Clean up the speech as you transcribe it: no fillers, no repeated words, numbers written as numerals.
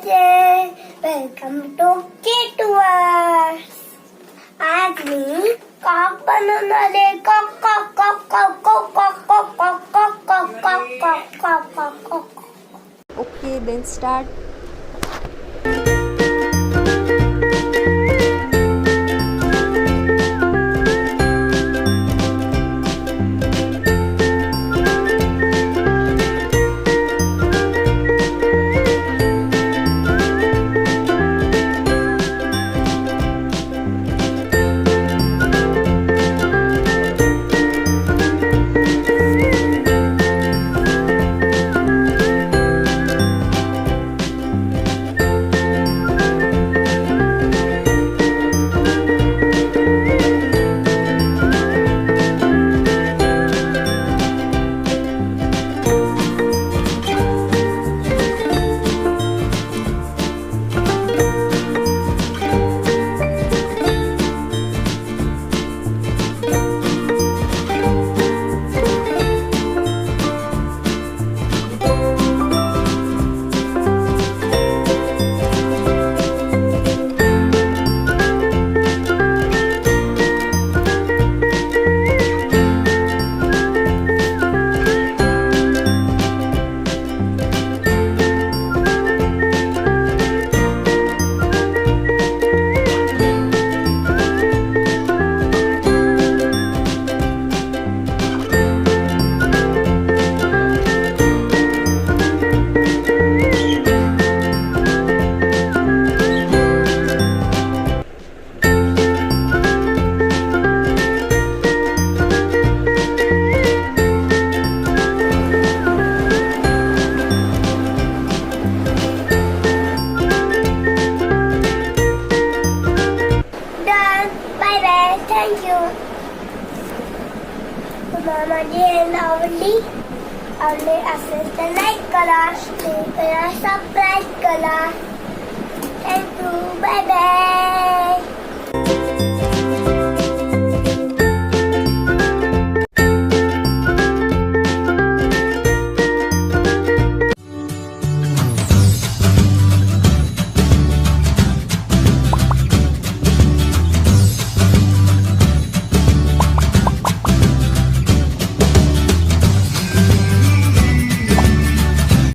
Welcome to किटवर्स. आज मी कॉक बनवून आले. कॉक कॉक कॉक कॉक कॉक कॉक कॉक कॉक कॉक कॉक कॉक कॉक कॉक कॉक. Okay, then start. Thank you. तुम्हाला माझी एंड आवडली असेल तर लाईक करा, शेअर करा, सबस्क्राईब करा. थँक्यू. Bye bye.